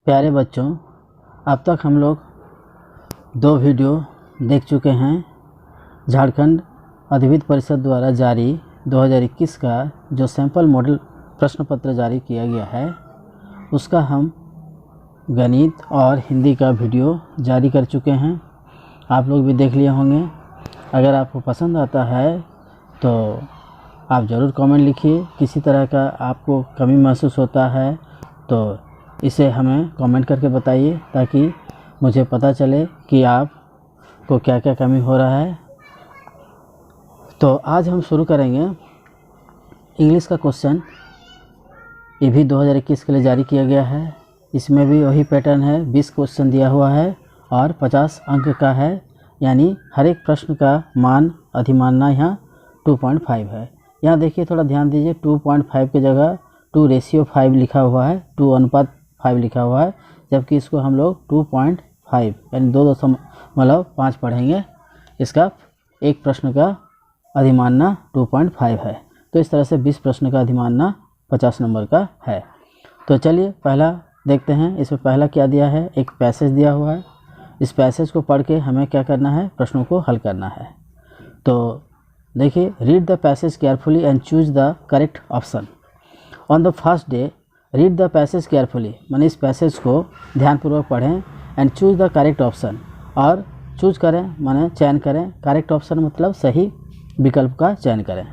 प्यारे बच्चों, अब तक हम लोग 2 वीडियो देख चुके हैं। झारखंड अधिविद्य परिषद द्वारा जारी 2021 का जो सैंपल मॉडल प्रश्न पत्र जारी किया गया है, उसका हम गणित और हिंदी का वीडियो जारी कर चुके हैं। आप लोग भी देख लिए होंगे। अगर आपको पसंद आता है तो आप ज़रूर कमेंट लिखिए। किसी तरह का आपको कमी महसूस होता है तो इसे हमें कमेंट करके बताइए, ताकि मुझे पता चले कि आपको क्या क्या कमी हो रहा है। तो आज हम शुरू करेंगे इंग्लिश का क्वेश्चन। ये भी 2021 के लिए जारी किया गया है। इसमें भी वही पैटर्न है, 20 क्वेश्चन दिया हुआ है और 50 अंक का है, यानी हर एक प्रश्न का मान अधिमानना यहाँ 2.5 है। यहाँ देखिए, थोड़ा ध्यान दीजिए, 2.5 की जगह 2:5 लिखा हुआ है, 2:5 लिखा हुआ है, जबकि इसको हम लोग 2.5 यानी 2.5 पढ़ेंगे। इसका एक प्रश्न का अधिमानना 2.5 है। तो इस तरह से 20 प्रश्न का अधिमानना 50 नंबर का है। तो चलिए पहला देखते हैं। इसमें पहला क्या दिया है, एक पैसेज दिया हुआ है। इस पैसेज को पढ़ के हमें क्या करना है, प्रश्नों को हल करना है। तो देखिए, read the passage carefully and choose the correct option. On the first day read the passage carefully, माने इस पैसेज को ध्यानपूर्वक पढ़ें। And choose the correct option, और चूज करें माने चयन करें। करेक्ट ऑप्शन मतलब सही विकल्प का चयन करें।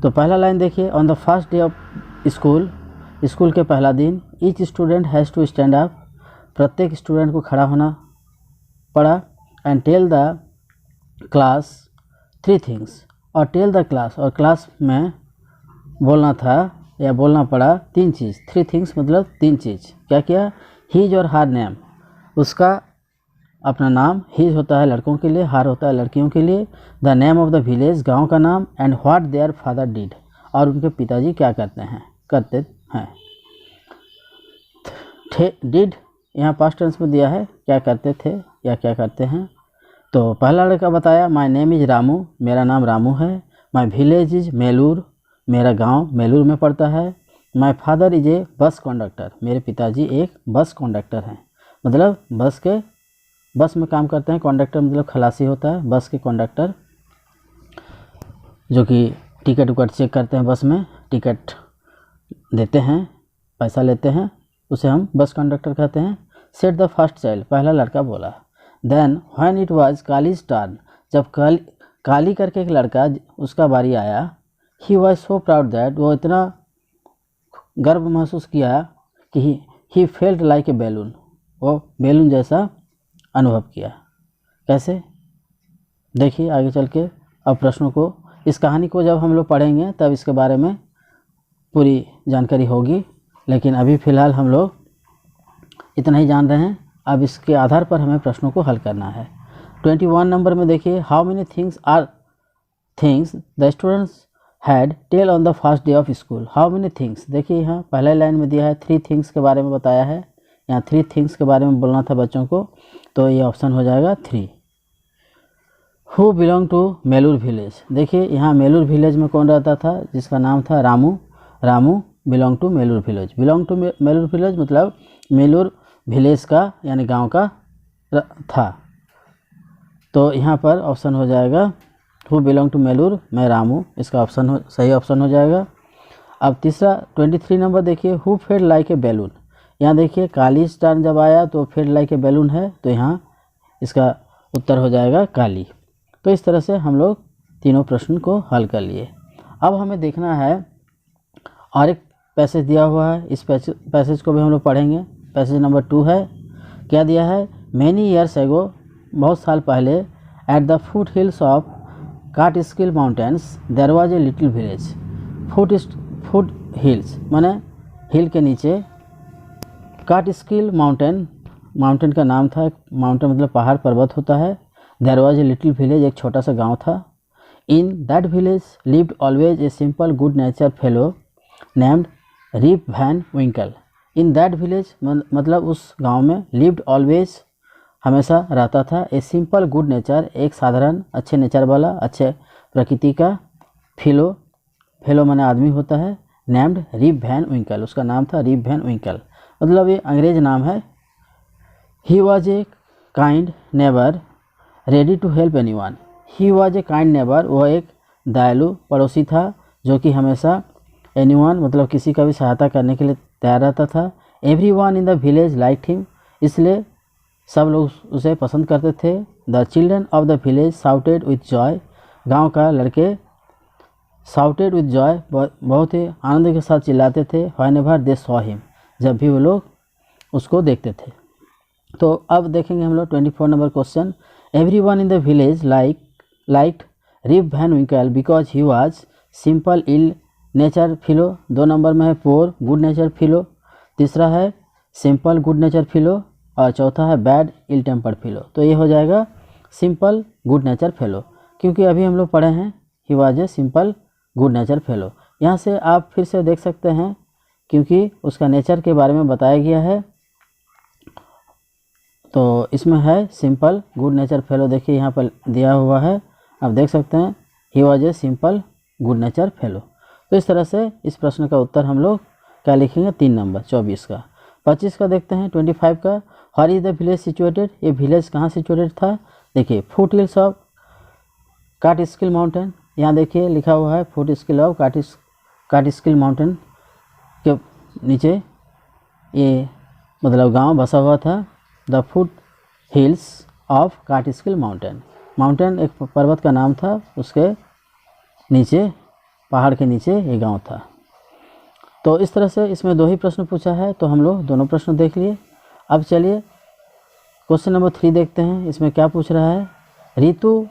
तो पहला लाइन देखिए, on the first day of school, school के पहला दिन, each student has to stand up, प्रत्येक स्टूडेंट को खड़ा होना पड़ा। And tell the class 3 things, और टेल द क्लास, और क्लास में बोलना था या बोलना पड़ा 3 चीज़। 3 थिंग्स मतलब 3 चीज़। क्या किया, हीज और हार नेम, उसका अपना नाम, हीज होता है लड़कों के लिए, हार होता है लड़कियों के लिए। The name of the village, गांव का नाम। And what their father did, और उनके पिताजी क्या करते हैं। डिड यहाँ पास्ट टेंस में दिया है, क्या करते थे या क्या करते हैं। तो पहला लड़का बताया, माय नेम इज रामू, मेरा नाम रामू है। माय विलेज इज मेलूर, मेरा गांव मेलूर में पड़ता है। My father is a bus conductor, मेरे पिताजी एक बस कंडक्टर हैं। मतलब बस में काम करते हैं। कंडक्टर मतलब खलासी होता है, बस के कंडक्टर, जो कि टिकट उकट चेक करते हैं, बस में टिकट देते हैं, पैसा लेते हैं, उसे हम बस कंडक्टर कहते हैं। सेट द फर्स्ट चाइल्ड, पहला लड़का बोला। Then when it was Kali's turn, जब काली करके एक लड़का उसका बारी आया। He was so proud that, वो इतना गर्व महसूस किया कि he felt like a balloon, वो बैलून जैसा अनुभव किया। कैसे, देखिए आगे चल के। अब प्रश्नों को, इस कहानी को जब हम लोग पढ़ेंगे तब इसके बारे में पूरी जानकारी होगी, लेकिन अभी फ़िलहाल हम लोग इतना ही जान रहे हैं। अब इसके आधार पर हमें प्रश्नों को हल करना है। 21 नंबर में देखिए, how many things are things the students had tell on the first day of school. How many things, देखिए यहाँ पहले लाइन में दिया है 3 थिंग्स के बारे में बताया है। यहाँ 3 थिंग्स के बारे में बोलना था बच्चों को, तो ये ऑप्शन हो जाएगा 3। Who belong to Melur village, देखिए यहाँ मेलूर विलेज में कौन रहता था, जिसका नाम था Ramu. Ramu belong to Melur village. Belong to Melur village मतलब मेलूर विलेज का यानी गांव का था। तो यहाँ पर ऑप्शन हो जाएगा हु बिलोंग टू मेलूर, मैं रामू, इसका ऑप्शन सही ऑप्शन हो जाएगा। अब तीसरा 23 नंबर देखिए, who fed like a balloon. यहाँ देखिए काली टर्न जब आया तो फेड लाइक ए बैलून है, तो यहाँ इसका उत्तर हो जाएगा काली। तो इस तरह से हम लोग तीनों प्रश्न को हल कर लिए। अब हमें देखना है, और एक पैसेज दिया हुआ है, इस पैसेज को भी हम लोग पढ़ेंगे। पैसेज नंबर 2 है। क्या दिया है, मैनी ईयर्स एगो, बहुत साल पहले, at the foothills of Catskill mountains there was a little village. Foothills माने हिल के नीचे, काटस्किल माउंटेन का नाम था। माउंटेन मतलब पहाड़ पर्वत होता है। There was a little village, एक छोटा सा गांव था। In that village lived always a simple good nature fellow named Rip Van Winkle. In that village मतलब उस गांव में, लिव्ड ऑलवेज हमेशा रहता था, ए सिंपल गुड नेचर एक साधारण अच्छे नेचर वाला, अच्छे प्रकृति का, फेलो माने आदमी होता है, नेम्ड रिप वैन विंकल, उसका नाम था रिप वैन विंकल। मतलब ये अंग्रेज नाम है, he was a kind neighbour ready to help anyone. He was a kind neighbour, वह एक दयालु पड़ोसी था जो कि हमेशा एनीवन मतलब किसी का भी सहायता करने के लिए तैयार रहता था। Everyone in the village liked him, इसलिए सब लोग उसे पसंद करते थे। The children of the village shouted with Joy, गांव का लड़के शाउटेड विथ जॉय बहुत ही आनंद के साथ चिल्लाते थे। व्हेनेवर दे सॉ हिम, जब भी वो लोग उसको देखते थे। तो अब देखेंगे हम लोग 24 number question. Everyone in the village liked Rip Van Winkle because he was simple ill nature fellow. 2 number में है पोर गुड नेचर फिलो, तीसरा है सिंपल गुड नेचर फिलो और चौथा है बैड इल टेम्पर्ड फिलो। तो ये हो जाएगा सिंपल गुड नेचर फेलो, क्योंकि अभी हम लोग पढ़े हैं he was a simple good nature fellow. यहाँ से आप फिर से देख सकते हैं क्योंकि उसका नेचर के बारे में बताया गया है। तो इसमें है सिंपल गुड नेचर फेलो, देखिए यहाँ पर दिया हुआ है, आप देख सकते हैं he was a simple good nature fellow. तो इस तरह से इस प्रश्न का उत्तर हम लोग क्या लिखेंगे 3 नंबर 24 का। 25 का देखते हैं 25 का। Where is the village situated, ये विलेज कहाँ सिचुएटेड था। देखिए foothills of Catskill mountain, यहाँ देखिए लिखा हुआ है फुट स्किल ऑफ काटस्किल माउंटेन के नीचे ये मतलब गांव बसा हुआ था। The foothills of Catskill mountain, mountain एक पर्वत का नाम था, उसके नीचे पहाड़ के नीचे ये गांव था। तो इस तरह से इसमें 2 ही प्रश्न पूछा है, तो हम लोग दोनों प्रश्न देख लिए। अब चलिए क्वेश्चन नंबर 3 देखते हैं, इसमें क्या पूछ रहा है। रितु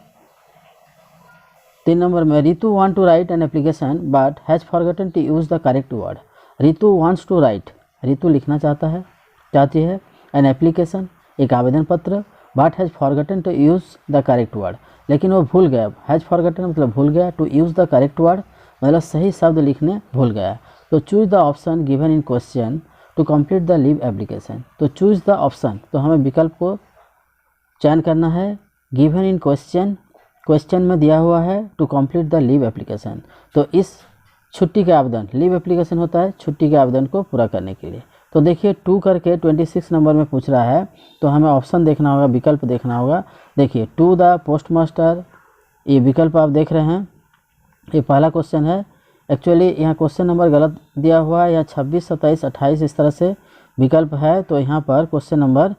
3 नंबर में, Ritu want to write an application but has forgotten to use the correct word. Ritu wants to write, Ritu लिखना चाहती है एन एप्लीकेशन, एक आवेदन पत्र, but has forgotten to use the correct word, लेकिन वो भूल गया। हैज़ फॉरगॉटन मतलब भूल गया, to use the correct word मतलब सही शब्द लिखने भूल गया। तो choose the option given in question to complete the leave application. तो चूज द ऑप्शन, तो हमें विकल्प को चयन करना है। गिवन इन क्वेश्चन में दिया हुआ है to complete the leave application, तो इस छुट्टी के आवेदन, लीव एप्लीकेशन होता है छुट्टी के आवेदन को पूरा करने के लिए। तो देखिए 2 करके 26 नंबर में पूछ रहा है, तो हमें ऑप्शन देखना होगा, विकल्प देखना होगा। देखिए टू द पोस्ट मास्टर, ये विकल्प आप देख रहे हैं, ये पहला क्वेश्चन है। एक्चुअली यहाँ क्वेश्चन नंबर गलत दिया हुआ है, या 26, 27, 28 इस तरह से विकल्प है। तो यहाँ पर क्वेश्चन नंबर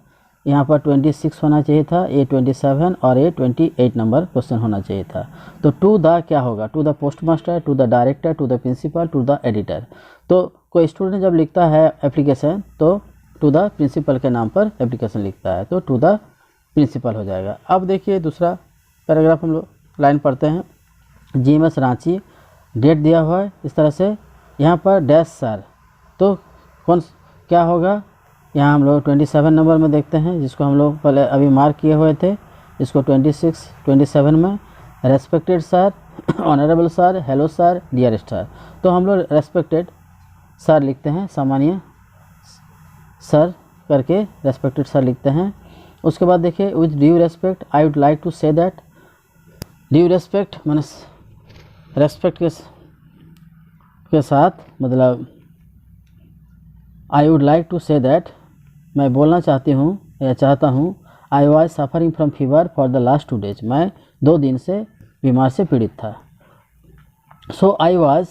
यहाँ पर 26 होना चाहिए था, ये 27 और ये 28 नंबर क्वेश्चन होना चाहिए था। तो टू द क्या होगा, to the post master, to the director, to the principal, to the editor. तो कोई स्टूडेंट जब लिखता है एप्लीकेशन तो टू द प्रिंसिपल के नाम पर एप्लीकेशन लिखता है, तो टू द प्रिंसिपल हो जाएगा। अब देखिए दूसरा पैराग्राफ हम लोग लाइन पढ़ते हैं। GMS रांची, डेट दिया हुआ है इस तरह से, यहाँ पर डैश सर, तो कौन क्या होगा, यहाँ हम लोग 27 नंबर में देखते हैं, जिसको हम लोग पहले अभी मार्क किए हुए थे, इसको 26, 27 में respected sir, honourable sir, hello sir, dearest sir. तो हम लोग रेस्पेक्टेड सर लिखते हैं, सामान्य सर करके रेस्पेक्टेड सर लिखते हैं। उसके बाद देखिए with due respect I would like to say that, due respect मैंने रेस्पेक्ट के साथ मतलब I would like to say that, मैं बोलना चाहती हूँ या चाहता हूँ, I was suffering from fever for the last 2 days, मैं 2 दिन से बीमार से पीड़ित था। So I was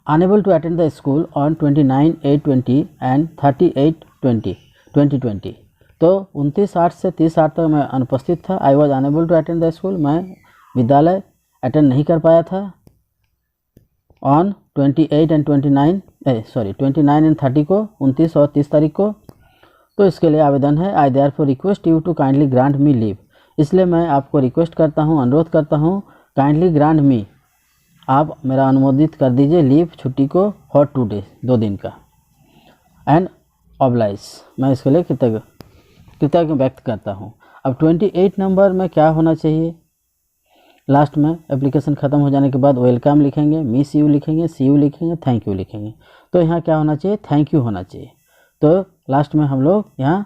unable to attend the school on 29/8/20 and 38/20/2020। तो 29/8 से 30/8 तक मैं अनुपस्थित था। I was unable to attend the school, मैं विद्यालय अटेंड नहीं कर पाया था। ऑन 29 एंड 29 एंड 30 को, 29 और 30 तारीख को। तो इसके लिए आवेदन है, I therefore request you to kindly grant me leave, इसलिए मैं आपको रिक्वेस्ट करता हूँ, अनुरोध करता हूँ, काइंडली ग्रांट मी, आप मेरा अनुमोदित कर दीजिए लीव, छुट्टी को, फॉर 2 days, 2 दिन का। एंड ऑब्लाइज, मैं इसके लिए कृतज्ञ व्यक्त करता हूँ। अब 28 नंबर में क्या होना चाहिए, लास्ट में एप्लीकेशन ख़त्म हो जाने के बाद वेलकम लिखेंगे, मिस यू लिखेंगे, सी यू लिखेंगे, थैंक यू लिखेंगे। तो यहाँ क्या होना चाहिए, थैंक यू होना चाहिए। तो लास्ट में हम लोग यहाँ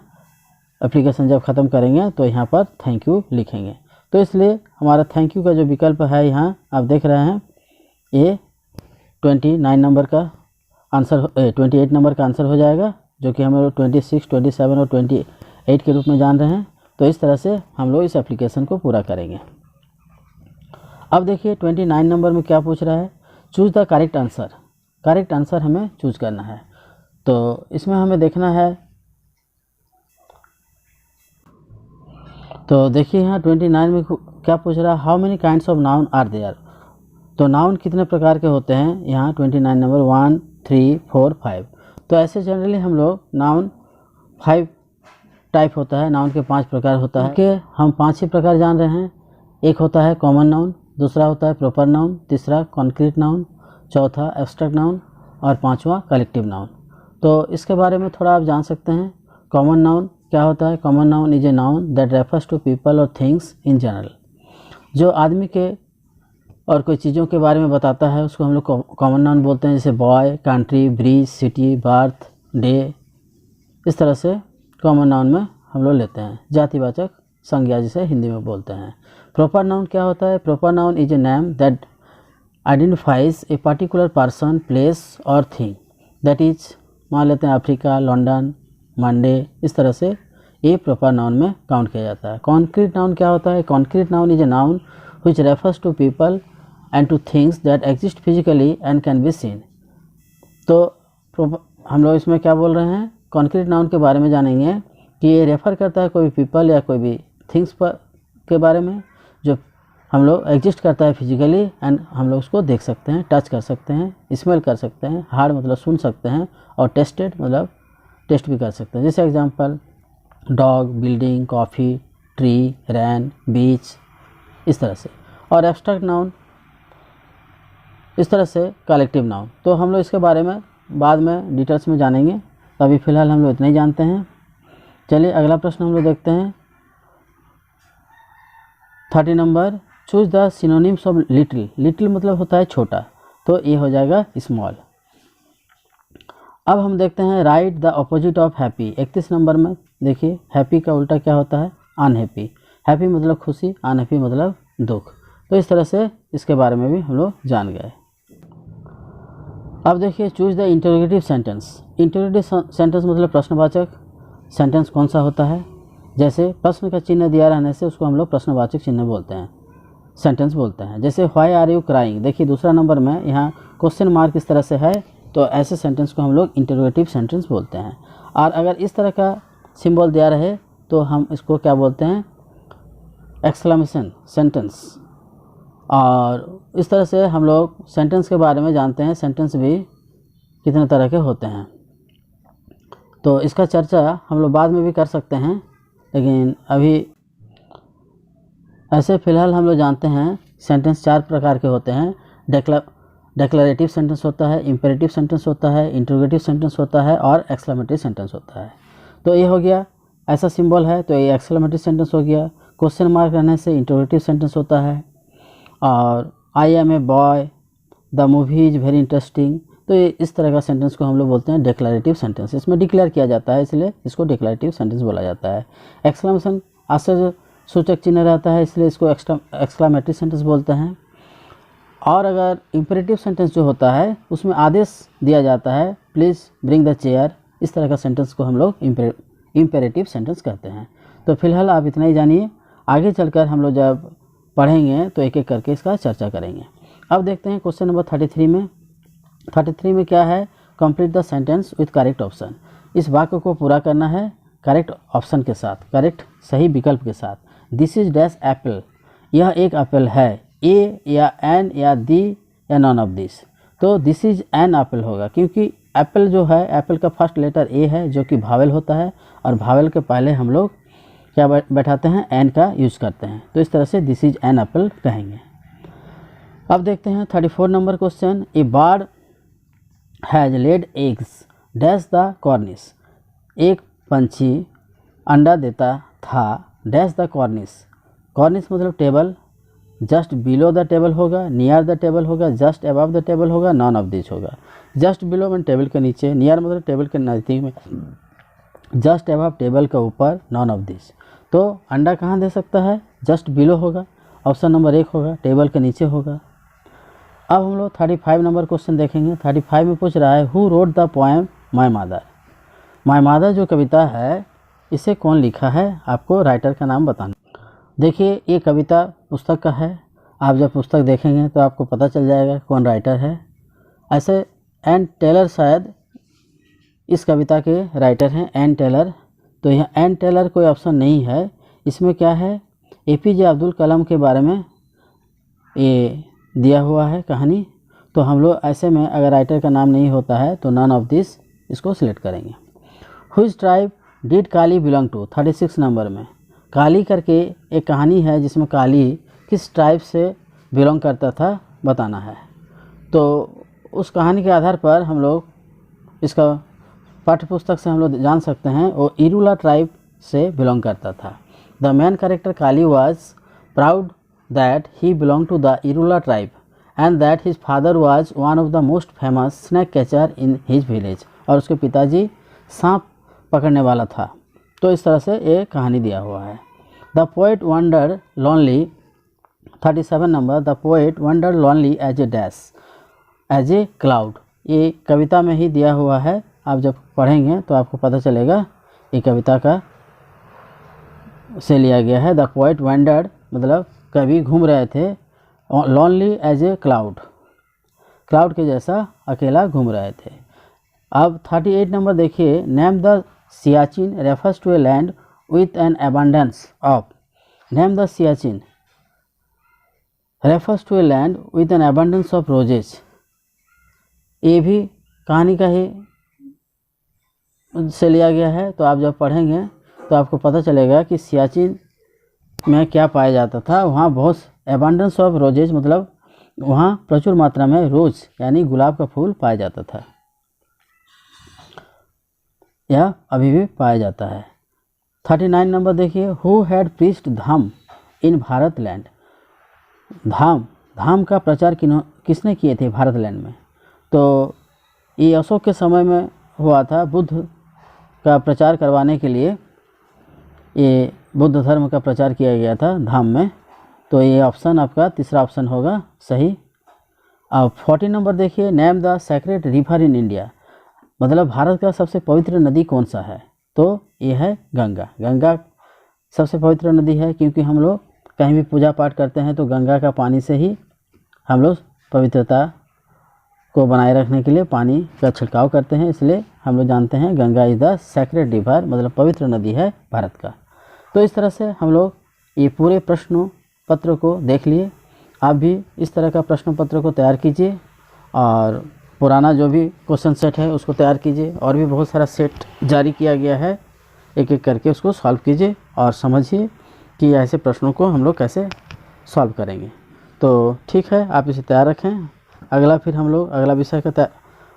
एप्लीकेशन जब ख़त्म करेंगे तो यहाँ पर थैंक यू लिखेंगे। तो इसलिए हमारा थैंक यू का जो विकल्प है यहाँ आप देख रहे हैं, ये 29 नंबर का आंसर, 28 नंबर का आंसर हो जाएगा, जो कि हमें 26, 27 और 8 के रूप में जान रहे हैं। तो इस तरह से हम लोग इस एप्लीकेशन को पूरा करेंगे। अब देखिए 29 नंबर में क्या पूछ रहा है, choose the correct answer. Correct answer हमें चूज़ करना है। तो इसमें हमें देखना है, तो देखिए यहाँ 29 में क्या पूछ रहा है, how many kinds of noun are there. तो नाउन कितने प्रकार के होते हैं, यहाँ 29 नंबर 1, 3, 4, 5। तो ऐसे जनरली हम लोग नाउन 5 टाइप होता है, नाउन के 5 प्रकार होता है कि हम 5 ही प्रकार जान रहे हैं। एक होता है कॉमन नाउन, दूसरा होता है प्रॉपर नाउन, तीसरा कॉन्क्रीट नाउन, चौथा एब्स्ट्रैक्ट नाउन और पांचवा कलेक्टिव नाउन। तो इसके बारे में थोड़ा आप जान सकते हैं। कॉमन नाउन क्या होता है, common noun is a noun that refers to people और थिंग्स इन जनरल। जो आदमी के और कोई चीज़ों के बारे में बताता है उसको हम लोग कॉमन नाउन बोलते हैं, जैसे boy, country, bridge, city, birth, day. इस तरह से कॉमन नाउन में हम लोग लेते हैं, जातिवाचक संज्ञा जिसे हिंदी में बोलते हैं। प्रॉपर नाउन क्या होता है, proper noun is a name that identifies a particular person, place और थिंग। दैट इज, मान लेते हैं अफ्रीका, लंदन, मंडे। इस तरह से ये प्रॉपर नाउन में काउंट किया जाता है। कॉन्क्रीट नाउन क्या होता है, concrete noun is a noun which refers to people and to things that exist physically and can be seen. तो हम लोग इसमें क्या बोल रहे हैं, कॉन्क्रीट नाउन के बारे में जानेंगे कि ये रेफ़र करता है कोई भी पीपल या कोई भी थिंग्स पर के बारे में जो हम लोग एग्जिस्ट करता है फिजिकली एंड हम लोग उसको देख सकते हैं, टच कर सकते हैं, स्मेल कर सकते हैं, हार्ड मतलब सुन सकते हैं और टेस्टेड मतलब टेस्ट भी कर सकते हैं। जैसे example dog, building, coffee, tree, rain, beach, इस तरह से। और एब्स्ट्रैक्ट नाउन इस तरह से कलेक्टिव नाउन। तो हम लोग इसके बारे में बाद में डिटेल्स में जानेंगे, तो अभी फ़िलहाल हम लोग इतना ही जानते हैं। चलिए अगला प्रश्न हम लोग देखते हैं। 30 number, choose the synonyms of little. Little मतलब होता है छोटा, तो ये हो जाएगा स्मॉल। अब हम देखते हैं right the opposite of happy. 31 number में देखिए हैप्पी का उल्टा क्या होता है, अनहैप्पी। हैप्पी मतलब खुशी, अनहैप्पी मतलब दुख। तो इस तरह से इसके बारे में भी हम लोग जान गए। अब देखिए choose the interrogative sentence. Interrogative sentence मतलब प्रश्नवाचक सेंटेंस कौन सा होता है। जैसे प्रश्न का चिन्ह दिया रहने से उसको हम लोग प्रश्नवाचक चिन्ह बोलते हैं, सेंटेंस बोलते हैं। जैसे व्हाई आर यू क्राइंग, देखिए दूसरा नंबर में यहाँ क्वेश्चन मार्क इस तरह से है, तो ऐसे सेंटेंस को हम लोग इंटरोगेटिव सेंटेंस बोलते हैं। और अगर इस तरह का सिंबल दिया रहे तो हम इसको क्या बोलते हैं, एक्सक्लेमेशन सेंटेंस। और इस तरह से हम लोग सेंटेंस के बारे में जानते हैं, सेंटेंस भी कितने तरह के होते हैं। तो इसका चर्चा हम लोग बाद में भी कर सकते हैं, लेकिन अभी ऐसे फ़िलहाल हम लोग जानते हैं सेंटेंस 4 प्रकार के होते हैं। डेक्लरेटिव सेंटेंस होता है, इम्पेरेटिव सेंटेंस होता है, इंटरोगेटिव सेंटेंस होता है और एक्सक्लेमेटरी सेंटेंस होता है। तो ये हो गया, ऐसा सिंबल है तो ये एक्सक्लेमेटरी सेंटेंस हो गया। क्वेश्चन मार्क रहने से इंटरोगेटिव सेंटेंस होता है। और I am a boy, the movie is very interesting, तो ये इस तरह का सेंटेंस को हम लोग बोलते हैं डिक्लेरेटिव सेंटेंस। इसमें डिक्लेयर किया जाता है इसलिए इसको डिक्लेरेटिव सेंटेंस बोला जाता है। एक्सक्लेमेशन आश्चर्य सूचक चिन्ह रहता है इसलिए इसको एक्सक्लेमेटरी सेंटेंस बोलते हैं। और अगर इम्पेरेटिव सेंटेंस जो होता है उसमें आदेश दिया जाता है, प्लीज़ ब्रिंग द चेयर, इस तरह का सेंटेंस को हम लोग इम्पेरेटिव सेंटेंस कहते हैं। तो फिलहाल आप इतना ही जानिए, आगे चलकर हम लोग जब पढ़ेंगे तो एक एक करके इसका चर्चा करेंगे। अब देखते हैं क्वेश्चन नंबर 33 में। 33 में क्या है, complete the sentence with correct option. इस वाक्य को पूरा करना है करेक्ट ऑप्शन के साथ, करेक्ट सही विकल्प के साथ। दिस इज डैश एप्पल, यह एक एप्पल है। ए या एन या दी या नॉन ऑफ दिस। तो दिस इज एन एप्पल होगा क्योंकि एप्पल जो है, एप्पल का फर्स्ट लेटर ए है जो कि भावेल होता है और भावेल के पहले हम लोग क्या बैठाते हैं, एन का यूज़ करते हैं। तो इस तरह से दिस इज एन एप्पल कहेंगे। अब देखते हैं 34 number question. A bird has laid eggs dash the कॉर्निस। एक पंछी अंडा देता था डैश द कॉर्निस। कॉर्निस मतलब table, just below the table होगा, नियर द टेबल होगा, जस्ट अबव द टेबल होगा, नॉन ऑफ दिस होगा। जस्ट बिलो मतलब टेबल के नीचे, नियर मतलब टेबल के नज़दीक में, जस्ट अबव टेबल के ऊपर, नॉन ऑफ दिस। तो अंडा कहाँ दे सकता है, जस्ट बिलो होगा, ऑप्शन नंबर 1 होगा, टेबल के नीचे होगा। अब हम लोग 35 नंबर क्वेश्चन देखेंगे। 35 में पूछ रहा है who wrote the poem my mother. My mother जो कविता है इसे कौन लिखा है, आपको राइटर का नाम बताना। देखिए ये कविता पुस्तक का है, आप जब पुस्तक देखेंगे तो आपको पता चल जाएगा कौन राइटर है। ऐसे एन टेलर शायद इस कविता के राइटर हैं, एन टेलर। तो यह एन टेलर कोई ऑप्शन नहीं है, इसमें क्या है, एपीजे अब्दुल कलाम के बारे में ये दिया हुआ है कहानी। तो हम लोग ऐसे में अगर राइटर का नाम नहीं होता है तो नन ऑफ दिस इसको सिलेक्ट करेंगे। Which tribe did Kali belong to, 36 number में काली करके एक कहानी है जिसमें काली किस ट्राइब से बिलोंग करता था बताना है। तो उस कहानी के आधार पर हम लोग इसका पाठ्य पुस्तक से हम लोग जान सकते हैं वो इरुला ट्राइब से बिलोंग करता था। The main character Kali was proud that he belong to the Irula tribe and that his father was one of the most famous snake catcher in his village, और उसके पिताजी सांप पकड़ने वाला था। तो इस तरह से ये कहानी दिया हुआ है। The poet wander lonely, 37 number, the poet wander lonely as a dash as a cloud, ये कविता में ही दिया हुआ है। आप जब पढ़ेंगे तो आपको पता चलेगा ये कविता का से लिया गया है। द पोएट वंडर्ड मतलब कवि घूम रहे थे, lonely as a cloud, cloud के जैसा अकेला घूम रहे थे। अब 38 नंबर देखिए, name the Siachen refers to a land with an abundance of, name the Siachen refers to a land with an abundance of roses, ये भी कहानी का ही से लिया गया है। तो आप जब पढ़ेंगे तो आपको पता चलेगा कि सियाचिन में क्या पाया जाता था, वहाँ बहुत एबंडेंस ऑफ रोजेज मतलब वहाँ प्रचुर मात्रा में रोज यानी गुलाब का फूल पाया जाता था, यह अभी भी पाया जाता है। 39 नंबर देखिए, who had preached Dhamma in Bharat land, धाम का प्रचार किसने किए थे भारत लैंड में। तो ये अशोक के समय में हुआ था, बुद्ध का प्रचार करवाने के लिए ये बुद्ध धर्म का प्रचार किया गया था धाम में। तो ये ऑप्शन आपका तीसरा ऑप्शन होगा सही। अब 40 नंबर देखिए, name the sacred river in India, मतलब भारत का सबसे पवित्र नदी कौन सा है। तो ये है गंगा, गंगा सबसे पवित्र नदी है क्योंकि हम लोग कहीं भी पूजा पाठ करते हैं तो गंगा का पानी से ही हम लोग पवित्रता को बनाए रखने के लिए पानी का छिड़काव करते हैं, इसलिए हम लोग जानते हैं Ganga is the sacred river मतलब पवित्र नदी है भारत का। तो इस तरह से हम लोग ये पूरे प्रश्न पत्र को देख लिए। आप भी इस तरह का प्रश्न पत्र को तैयार कीजिए और पुराना जो भी क्वेश्चन सेट है उसको तैयार कीजिए, और भी बहुत सारा सेट जारी किया गया है, एक एक करके उसको सॉल्व कीजिए और समझिए कि ऐसे प्रश्नों को हम लोग कैसे सॉल्व करेंगे। तो ठीक है, आप इसे तैयार रखें, अगला फिर हम लोग अगला विषय का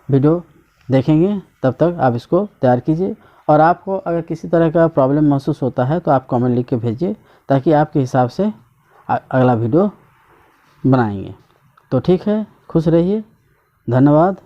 वीडियो देखेंगे, तब तक आप इसको तैयार कीजिए। और आपको अगर किसी तरह का प्रॉब्लम महसूस होता है तो आप कमेंट लिख के भेजिए ताकि आपके हिसाब से अगला वीडियो बनाएंगे। तो ठीक है, खुश रहिए, धन्यवाद।